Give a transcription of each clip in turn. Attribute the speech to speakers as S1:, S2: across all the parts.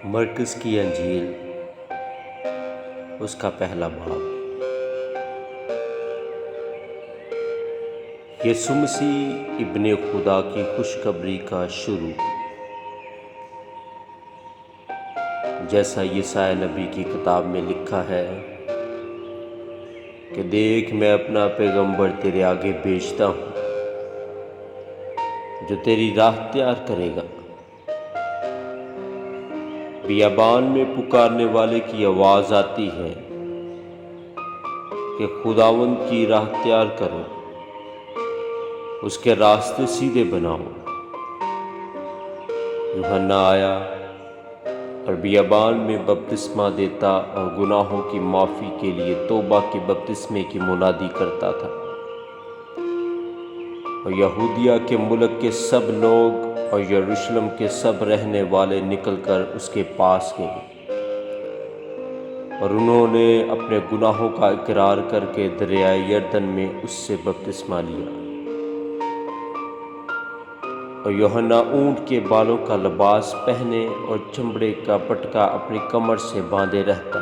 S1: مرکز کی انجیل اس کا پہلا باب۔ یسوع مسیح ابن خدا کی خوشخبری کا شروع۔ جیسا یسایا نبی کی کتاب میں لکھا ہے کہ دیکھ میں اپنا پیغمبر تیرے آگے بھیجتا ہوں جو تیری راہ تیار کرے گا۔ بیابان میں پکارنے والے کی آواز آتی ہے کہ خداوند کی راہ تیار کرو، اس کے راستے سیدھے بناؤ۔ یوحنا آیا اور بیابان میں بپتسمہ دیتا اور گناہوں کی معافی کے لیے توبہ کے بپتسمے کی منادی کرتا تھا، اور یہودیہ کے ملک کے سب لوگ اور یروشلم کے سب رہنے والے نکل کر اس کے پاس گئے، اور انہوں نے اپنے گناہوں کا اقرار کر کے دریائے یردن میں اس سے بپتسمہ لیا۔ اور یوحنا اونٹ کے بالوں کا لباس پہنے اور چمڑے کا پٹکا اپنی کمر سے باندھے رہتا،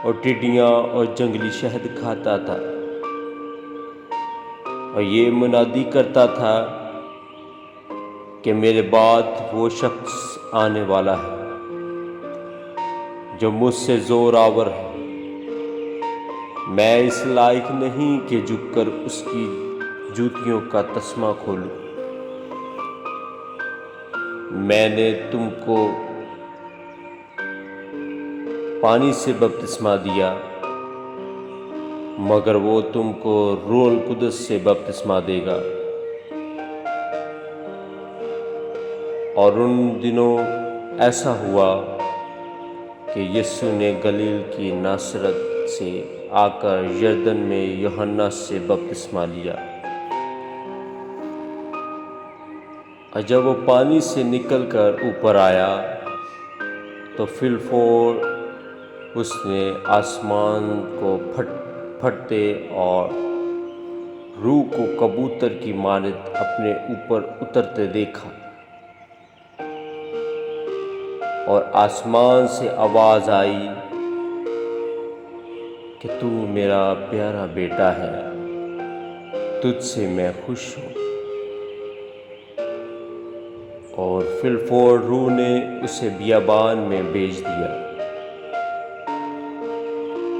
S1: اور ٹڈیاں اور جنگلی شہد کھاتا تھا، اور یہ منادی کرتا تھا کہ میرے بعد وہ شخص آنے والا ہے جو مجھ سے زور آور ہے، میں اس لائق نہیں کہ جھک کر اس کی جوتیوں کا تسمہ کھولوں۔ میں نے تم کو پانی سے بپتسمہ دیا، مگر وہ تم کو روح القدس سے بپتسمہ دے گا۔ اور ان دنوں ایسا ہوا کہ یسوع نے گلیل کی ناصرت سے آ کر یردن میں یوحنا سے بپتسمہ لیا، اور جب وہ پانی سے نکل کر اوپر آیا تو فی الفور اس نے آسمان کو پھٹتے اور روح کو کبوتر کی مانند اپنے اوپر اترتے دیکھا، اور آسمان سے آواز آئی کہ تو میرا پیارا بیٹا ہے، تجھ سے میں خوش ہوں۔ اور فی الفور روح نے اسے بیابان میں بھیج دیا،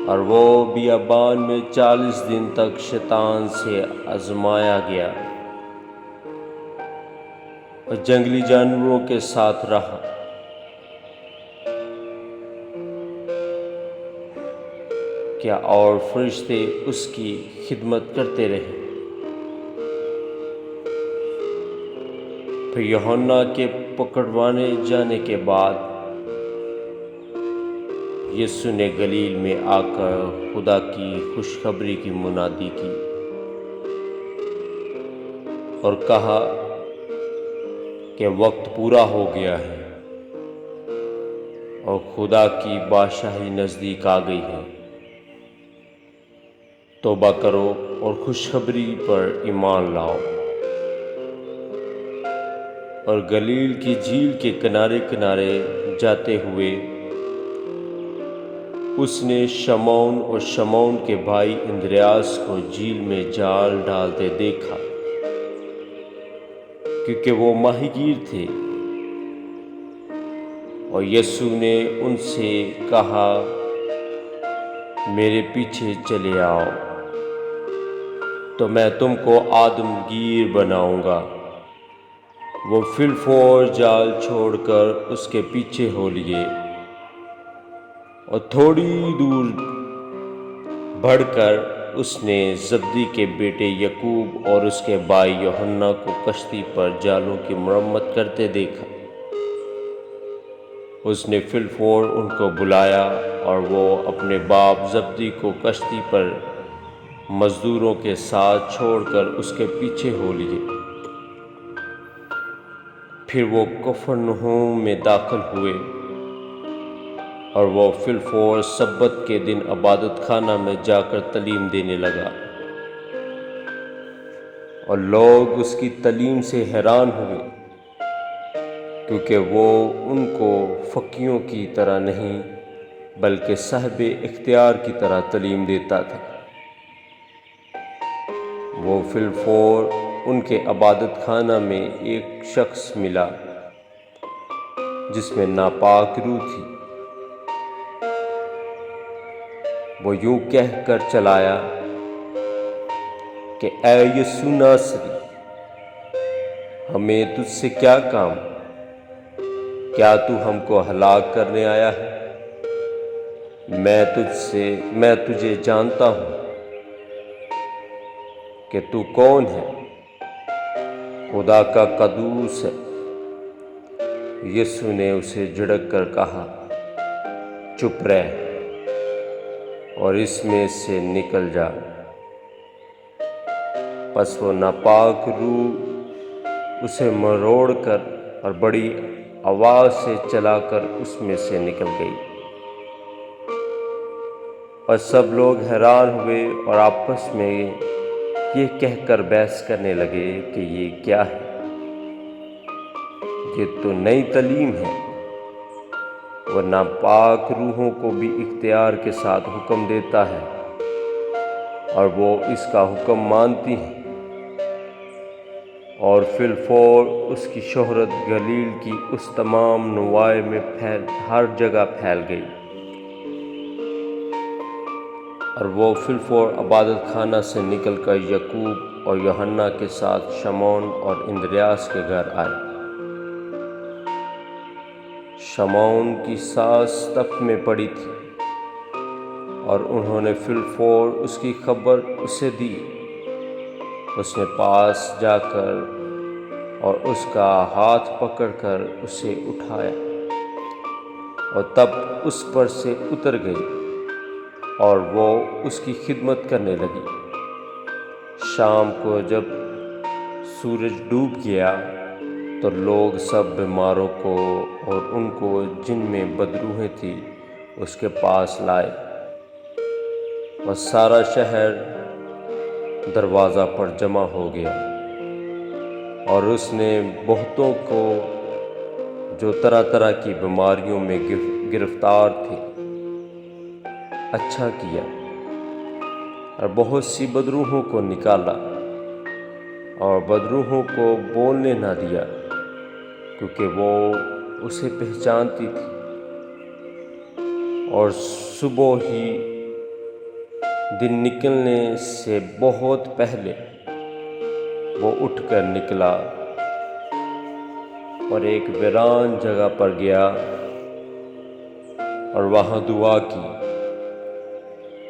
S1: اور وہ بیابان میں 40 دن تک شیطان سے آزمایا گیا، اور جنگلی جانوروں کے ساتھ رہا۔ کیا اور فرشتے اس کی خدمت کرتے رہے۔ پھر یوحنا کے پکڑوانے جانے کے بعد یسوع نے گلیل میں آ کر خدا کی خوشخبری کی منادی کی، اور کہا کہ وقت پورا ہو گیا ہے، اور خدا کی بادشاہی نزدیک آ گئی ہے۔ توبہ کرو اور خوشخبری پر ایمان لاؤ۔ اور گلیل کی جھیل کے کنارے کنارے جاتے ہوئے اس نے شمعون اور شمعون کے بھائی اندریاس کو جھیل میں جال ڈالتے دیکھا، کیونکہ وہ ماہی گیر تھے۔ اور یسوع نے ان سے کہا، میرے پیچھے چلے آؤ تو میں تم کو آدم گیر بناؤں گا۔ وہ فی الفور جال چھوڑ کر اس کے پیچھے ہو لیے، اور تھوڑی دور بڑھ کر اس نے زبدی کے بیٹے یعقوب اور اس کے بھائی یوحنا کو کشتی پر جالوں کی مرمت کرتے دیکھا۔ اس نے فی الفور ان کو بلایا، اور وہ اپنے باپ زبدی کو کشتی پر مزدوروں کے ساتھ چھوڑ کر اس کے پیچھے ہو لیے۔ پھر وہ کفرنہوم میں داخل ہوئے، اور وہ فی الفور سبت کے دن عبادت خانہ میں جا کر تعلیم دینے لگا، اور لوگ اس کی تعلیم سے حیران ہوئے، کیونکہ وہ ان کو فقیوں کی طرح نہیں بلکہ صاحب اختیار کی طرح تعلیم دیتا تھا۔ وہ فی الفور ان کے عبادت خانہ میں ایک شخص ملا جس میں ناپاک روح تھی۔ وہ یوں کہہ کر چلایا کہ اے یسوع ناصری، ہمیں تجھ سے کیا کام؟ کیا تو ہم کو ہلاک کرنے آیا ہے؟ میں تجھے جانتا ہوں کہ تو کون ہے، خدا کا قدوس ہے۔ یسوع نے اسے جھڑک کر کہا، چپ رہ اور اس میں سے نکل جا۔ پس وہ ناپاک روح اسے مروڑ کر اور بڑی آواز سے چلا کر اس میں سے نکل گئی، اور سب لوگ حیران ہوئے اور آپس میں یہ کہہ کر بحث کرنے لگے کہ یہ کیا ہے؟ یہ تو نئی تعلیم ہے، وہ ناپاک روحوں کو بھی اختیار کے ساتھ حکم دیتا ہے اور وہ اس کا حکم مانتی ہیں۔ اور فی الفور اس کی شہرت گلیل کی اس تمام نواح میں ہر جگہ پھیل گئی، اور وہ فی الفور عبادت خانہ سے نکل کر یعقوب اور یوحنا کے ساتھ شمعون اور اندریاس کے گھر آئے۔ شمعون کی ساس تپ میں پڑی تھی، اور انہوں نے فی الفور اس کی خبر اسے دی۔ اس نے پاس جا کر اور اس کا ہاتھ پکڑ کر اسے اٹھایا، اور تب اس پر سے اتر گئی، اور وہ اس کی خدمت کرنے لگی۔ شام کو جب سورج ڈوب گیا تو لوگ سب بیماروں کو اور ان کو جن میں بدروحیں تھیں اس کے پاس لائے، اور سارا شہر دروازہ پر جمع ہو گیا۔ اور اس نے بہتوں کو جو طرح طرح کی بیماریوں میں گرفتار تھے اچھا کیا، اور بہت سی بدروحوں کو نکالا، اور بدروحوں کو بولنے نہ دیا کیونکہ وہ اسے پہچانتی تھی۔ اور صبح ہی دن نکلنے سے بہت پہلے وہ اٹھ کر نکلا اور ایک ویران جگہ پر گیا اور وہاں دعا کی،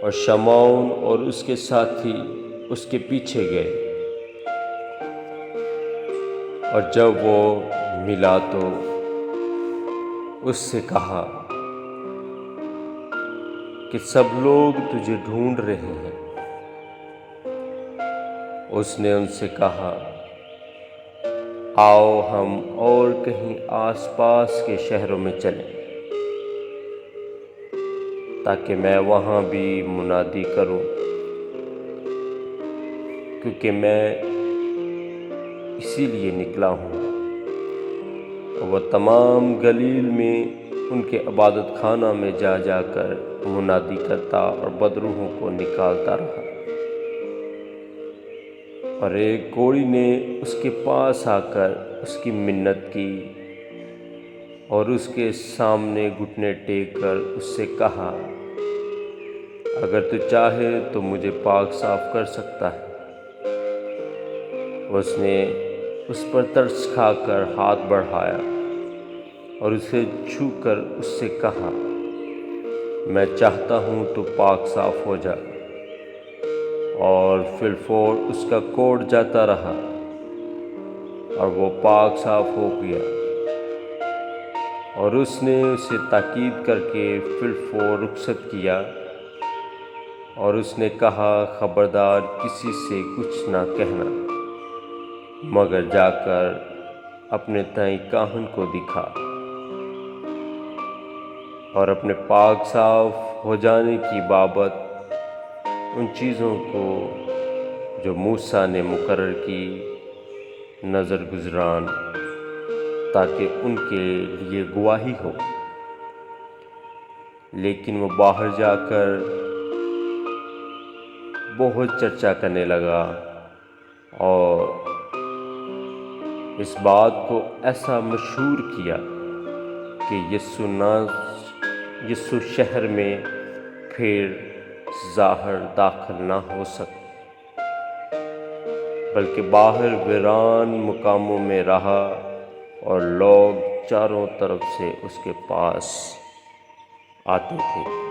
S1: اور شمعون اور اس کے ساتھی اس کے پیچھے گئے۔ اور جب وہ ملا تو اس سے کہا کہ سب لوگ تجھے ڈھونڈ رہے ہیں۔ اس نے ان سے کہا، آؤ ہم اور کہیں آس پاس کے شہروں میں چلیں تاکہ میں وہاں بھی منادی کروں، کیونکہ میں اسی لیے نکلا ہوں۔ وہ تمام گلیل میں ان کے عبادت خانہ میں جا جا کر منادی کرتا اور بدروحوں کو نکالتا رہا۔ اور ایک کوڑی نے اس کے پاس آ کر اس کی منت کی اور اس کے سامنے گھٹنے ٹیک کر اس سے کہا، اگر تو چاہے تو مجھے پاک صاف کر سکتا ہے۔ اس نے اس پر ترس کھا کر ہاتھ بڑھایا اور اسے چھو کر اس سے کہا، میں چاہتا ہوں تو پاک صاف ہو جا۔ اور فی الفور اس کا کوڑ جاتا رہا اور وہ پاک صاف ہو گیا۔ اور اس نے اسے تاکید کر کے فی الفور رخصت کیا، اور اس نے کہا، خبردار کسی سے کچھ نہ کہنا، مگر جا کر اپنے تئیں کاہن کو دکھا، اور اپنے پاک صاف ہو جانے کی بابت ان چیزوں کو جو موسیٰ نے مقرر کی نظر گزران۔ تاکہ ان کے لیے گواہی ہو، لیکن وہ باہر جا کر بہت چرچا کرنے لگا اور اس بات کو ایسا مشہور کیا کہ یسوع شہر میں پھر ظاہر داخل نہ ہو سکا، بلکہ باہر ویران مقاموں میں رہا اور لوگ چاروں طرف سے اس کے پاس آتے تھے۔